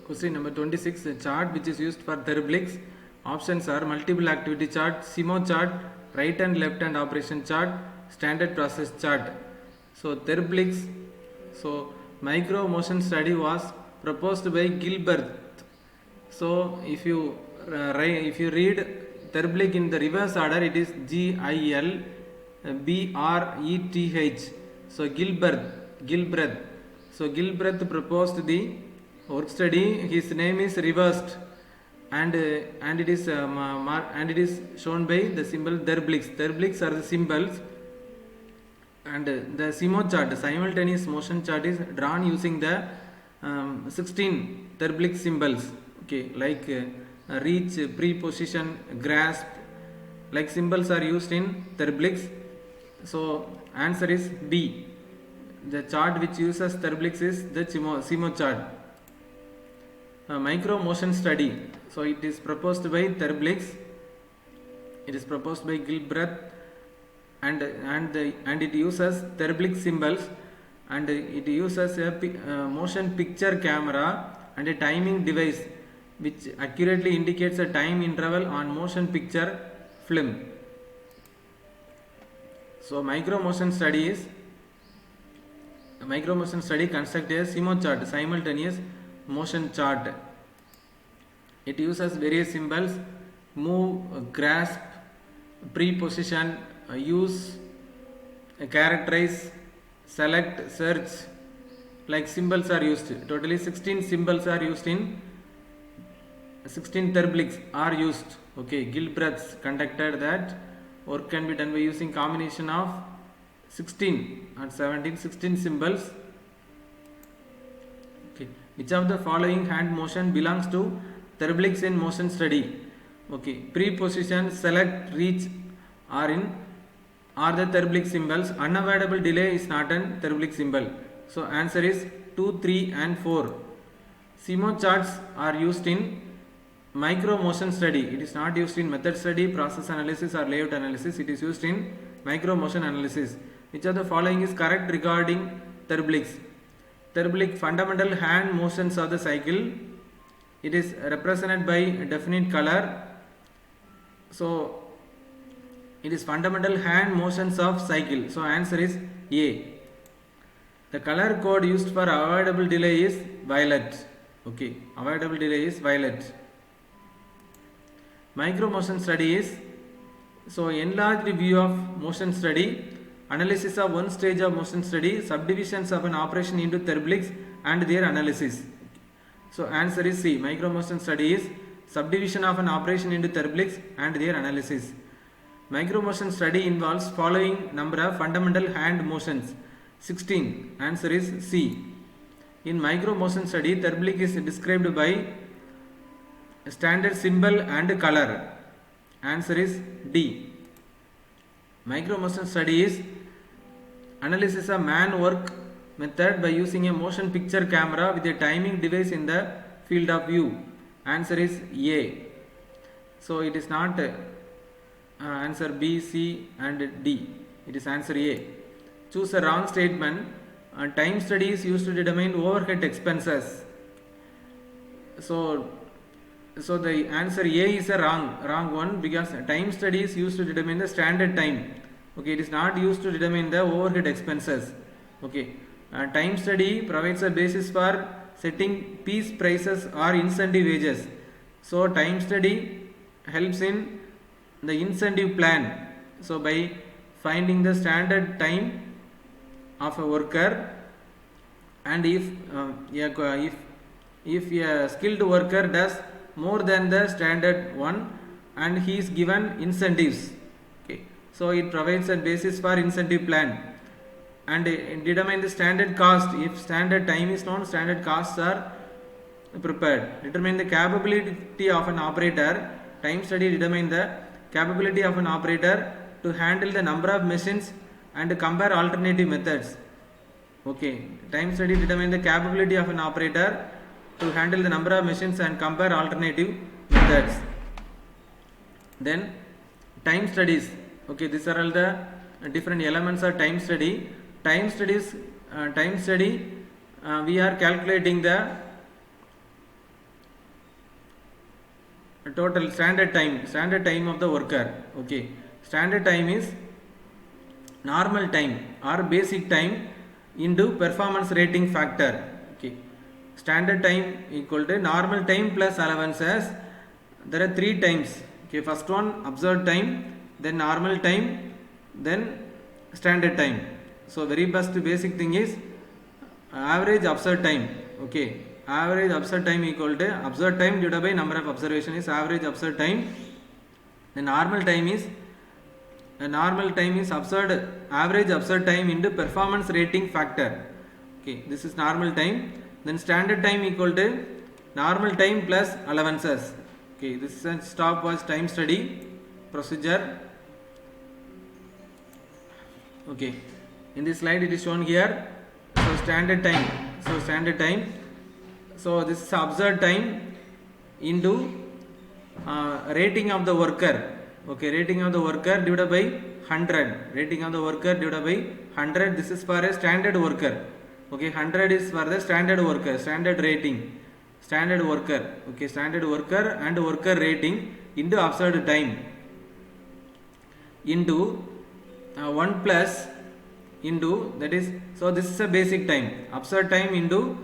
Question number 26. A chart which is used for therblics. Options are multiple activity chart, SIMO chart, right and left hand operation chart, standard process chart. So therblics. So micro motion study was proposed by Gilbert. So if you read therblic in the reverse order, it is Gilbreth. So Gilbreth. So Gilbreth proposed the work study. His name is reversed, and it is shown by the symbol therblics. Therblics are the symbols, and the SIMO chart, simultaneous motion chart, is drawn using the 16 therblic symbols. Okay, like reach, pre-position, grasp, like symbols are used in therblics. So answer is B. The chart which uses therblics is the SIMO chart. Micro motion study. So it is proposed by therblics. It is proposed by Gilbreth, and it uses therblic symbols, and it uses a motion picture camera and a timing device which accurately indicates a time interval on motion picture film. So micro motion study constructs a SIMO chart, simultaneous motion chart. It uses various symbols: move, grasp, pre-position, use, characterize, select, search, like symbols are used. Totally 16 symbols are used in 16 therblics are used. Okay, Gilbreth conducted that work can be done by using combination of 16 and 16 symbols. Okay, which of the following hand motion belongs to therblics in motion study? Okay, pre-position, select, reach are the therblic symbols. Unavoidable delay is not an therblic symbol. So answer is 2, 3 and 4. SIMO charts are used in micro motion study. It is not used in method study, process analysis or layout analysis. It is used in micro motion analysis. Which of the following is correct regarding therblics? Therblic fundamental hand motions of the cycle. It is represented by definite color. So it is fundamental hand motions of cycle. So answer is A. The color code used for avoidable delay is violet. Okay, avoidable delay is violet. Micro motion study is, so enlarged view of motion study, analysis of one stage of motion study, subdivisions of an operation into therblics and their analysis. So answer is C. Micro motion study is subdivision of an operation into therblics and their analysis. Micro motion study involves following number of fundamental hand motions: 16. Answer is C. In micro motion study, therblic is described by standard symbol and color. Answer is D. Micro motion study is analysis of man work method by using a motion picture camera with a timing device in the field of view. Answer is A. So it is not answer B, C and D. It is answer A. Choose a wrong statement. Time study is used to determine overhead expenses. So the answer A is a wrong one, because time study is used to determine the standard time. Okay, it is not used to determine the overhead expenses. Okay, time study provides a basis for setting piece prices or incentive wages. So time study helps in the incentive plan. So by finding the standard time of a worker, and if a skilled worker does more than the standard one, and he is given incentives. Okay, so it provides a basis for incentive plan, and determine the standard cost. If standard time is known, standard costs are prepared. Determine the capability of an operator. Time study determine the capability of an operator to handle the number of machines and compare alternative methods. Okay, time study determine the capability of an operator to handle the number of machines and compare alternative methods. Then time studies. Okay, these are all the different elements of time study. Time study we are calculating the total standard time of the worker. Okay, standard time is normal time or basic time into performance rating factor. Okay, standard time equal to normal time plus allowances. There are 3 times. Okay, first one observed time, then normal time, then standard time. So very best basic thing is average observed time. Okay, average observed time equal to observed time divided by number of observation is average observed time. The normal time is average observed time into performance rating factor. Okay, this is normal time. Then standard time equal to normal time plus allowances. Okay, this is a stopwatch time study procedure. Okay, in this slide it is shown here. So standard time. So this is observed time into rating of the worker. Okay, rating of the worker divided by 100. Rating of the worker divided by 100. This is for a standard worker. Okay, 100 is for the standard worker. Standard rating. Standard worker. Okay, standard worker and worker rating into observed time into 1 plus into, that is, so this is a basic time. Observed time into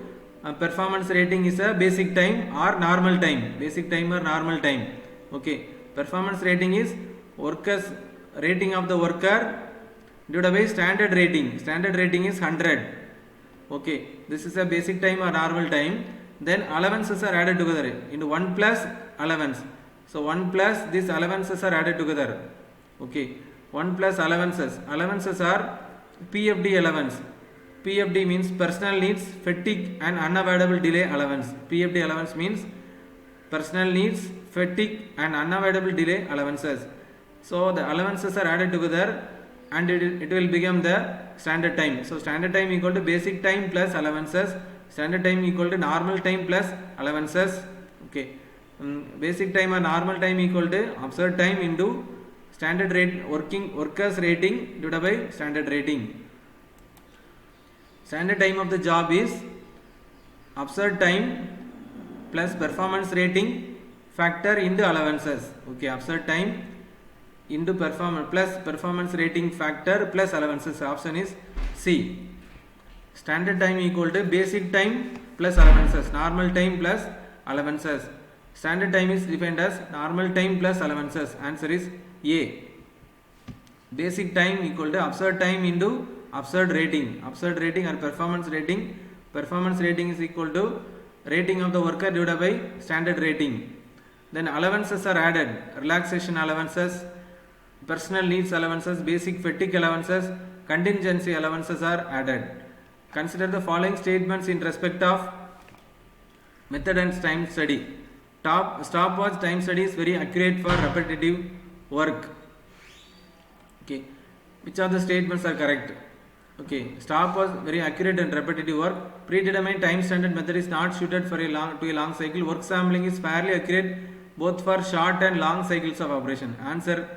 performance rating is a basic time or normal time. Basic time or normal time. Okay, performance rating is workers rating of the worker divided by standard rating. Standard rating is 100. Okay, this is a basic time or normal time. Then allowances are added together into 1 plus allowance. So 1 plus these allowances are added together. Okay, 1 plus allowances. Allowances are PFD allowance. PFD means personal needs, fatigue and unavoidable delay allowance. PFD allowance means personal needs, fatigue and unavoidable delay allowances. So the allowances are added together and it will become the standard time. So standard time equal to basic time plus allowances. Standard time equal to normal time plus allowances. Okay, basic time or normal time equal to observed time into standard rate workers rating divided by standard rating. Standard time of the job is observed time plus performance rating factor into allowances. Okay, observed time into performance rating factor plus allowances. Option is C. Standard time equal to basic time plus allowances. Normal time plus allowances. Standard time is defined as normal time plus allowances. Answer is A. Basic time equal to observed time into observed rating. Observed rating or performance rating. Performance rating is equal to rating of the worker divided by standard rating. Then allowances are added. Relaxation allowances, personal needs allowances, basic fatigue allowances, contingency allowances are added. Consider the following statements in respect of method and time study. Stopwatch time study is very accurate for repetitive work. Okay, which of the statements are correct? Okay, stopwatch very accurate and repetitive work. Predetermined time standard method is not suited for a long cycle. Work sampling is fairly accurate both for short and long cycles of operation. Answer.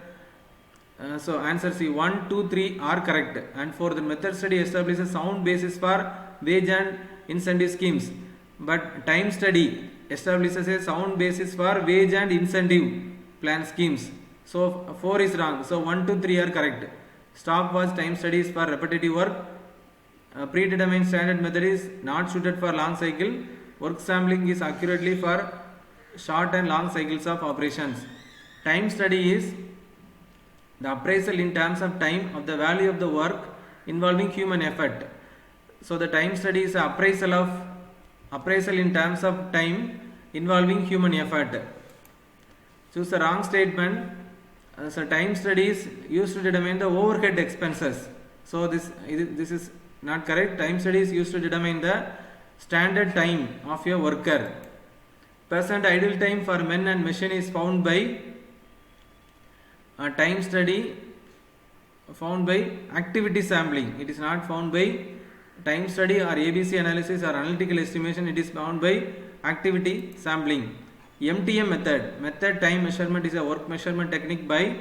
So answer C, 1, 2, 3 are correct. And for the method study establishes sound basis for wage and incentive schemes. But time study establishes a sound basis for wage and incentive plan schemes. So 4 is wrong. So 1, 2, 3 are correct. Stopwatch time study is for repetitive work. Predetermined standard method is not suited for long cycle. Work sampling is accurately for short and long cycles of operations. Time study is the appraisal in terms of time of the value of the work involving human effort. So the time study is appraisal in terms of time involving human effort. Choose the wrong statement. So time study is used to determine the overhead expenses. So this is not correct. Time study is used to determine the standard time of a worker. Percent idle time for men and machine is found by time study, found by activity sampling. It is not found by time study or ABC analysis or analytical estimation. It is found by activity sampling. MTM method time measurement is a work measurement technique by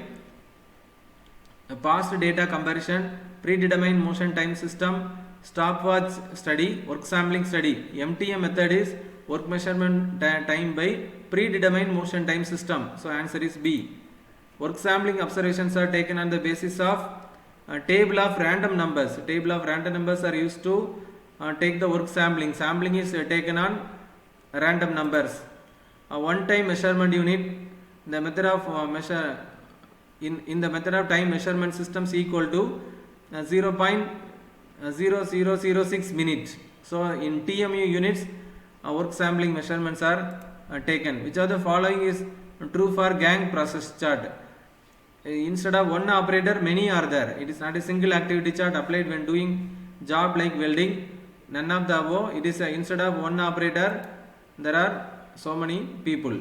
a past data comparison, predetermined motion time system, stopwatch study, work sampling study. MTM method is work measurement time by predetermined motion time system. So answer is B. Work sampling observations are taken on the basis of table of random numbers. Table of random numbers are used to take the work sampling. Sampling is taken on random numbers. One time measurement unit, the method of measure in the method of time measurement systems equal to 0.0006 minutes. So in TMU units, work sampling measurements are taken. Which of the following is true for gang process chart? Instead of one operator, many are there. It is not a single activity chart applied when doing job like welding. None of the above. It is instead of one operator, there are so many people.